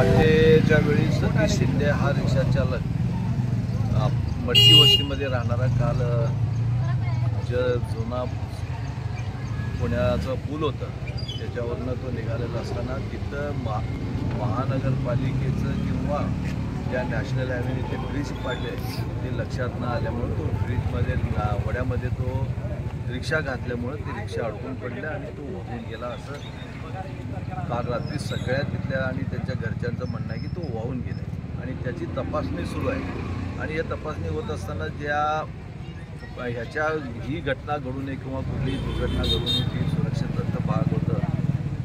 पहाटेच्या वेळी सतीश शिंदे हा रिक्षा चालक मटकी वस्तीमध्ये राहणारा काल जुना पुण्याचा पूल होता त्याच्यावरनं तो निघालेला असताना तिथं महानगरपालिकेचं किंवा ज्या नॅशनल हायवेने ते ब्रिज पाडले ते लक्षात न आल्यामुळे तो ब्रिजमध्ये वड्यामध्ये तो रिक्षा घातल्यामुळे ती रिक्षा अडकून पडली आणि तो वाहून गेला असं काल रात्री सगळ्या तिथल्या आणि त्यांच्या घरच्यांचं म्हणणं आहे की तो वाहून गेला आणि त्याची तपासणी सुरू आहे आणि या तपासणी होत असताना ह्याच्या ही घटना घडू नये किंवा कुठलीही दुर्घटना घडू नये ती सुरक्षिततेचा भाग होतं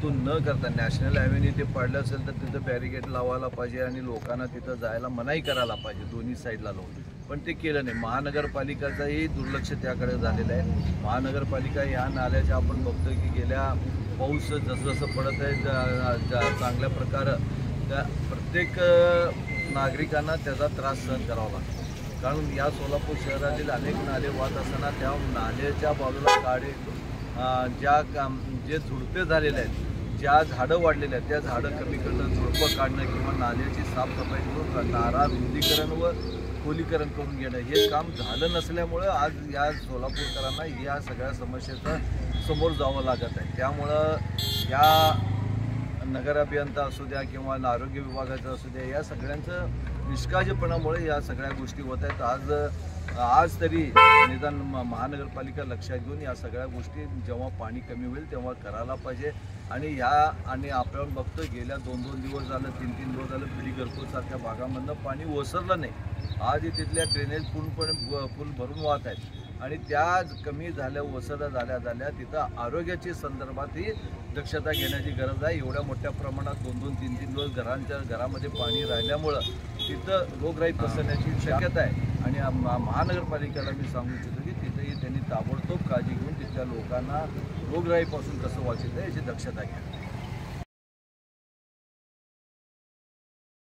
तो न करता नॅशनल हायवेने ते पाडलं असेल तर तिथं बॅरिकेड लावायला पाहिजे आणि लोकांना तिथं जायला मनाई करायला पाहिजे दोन्ही साईडला लावून पण ते केलं नाही। महानगरपालिकाचंही दुर्लक्ष त्याकडे झालेलं आहे। महानगरपालिका या नाल्याच्या आपण बघतोय की गेल्या पाऊस जसजसं पडत आहे चांगल्या प्रकारे त्या प्रत्येक नागरिकांना त्याचा त्रास सहन करावा लागतो कारण या सोलापूर शहरातील अनेक नाले वाहत असताना त्या नाल्याच्या बाजूला काढे जे झुडपे झालेले आहेत ज्या झाडं वाढलेले आहेत त्या झाडं कमी करणं झुडपं काढणं किंवा नाल्याची साफसफाई करून नारा रुंदीकरण व खोलीकरण करून घेणं हे काम झालं नसल्यामुळं आज या सोलापूरकरांना या सगळ्या समस्येचा समोर जावं लागत आहे। त्यामुळं या नगर अभियंता असू द्या किंवा आरोग्य विभागाचं असू द्या या सगळ्यांचं निष्काळजीपणामुळे या सगळ्या गोष्टी होत आहेत। आज तरी निदान महानगरपालिका लक्षात घेऊन या सगळ्या गोष्टी जेव्हा पाणी कमी होईल तेव्हा करायला पाहिजे आणि आपण बघतो गेल्या 2-2 दिवस झालं 3-3 दिवस झालं पिढी घरपूरसारख्या भागामधनं पाणी ओसरलं नाही। आज तिथल्या ड्रेनेज पूल भरून वाहत आहेत आणि त्या कमी झाल्या ओसरल्या झाल्या तिथं आरोग्याच्या संदर्भातही दक्षता घेण्याची गरज आहे। एवढ्या मोठ्या प्रमाणात 2-2, 3-3 दिवस घरामध्ये पाणी राहिल्यामुळं तिथं रोगराई पसरण्याची शक्यता आहे आणि महानगरपालिकेला मी सांगू इच्छितो की तिथेही त्यांनी ताबडतोब काळजी घेऊन तिथल्या लोकांना रोगराईपासून कसं वाचवता याची दक्षता घ्या।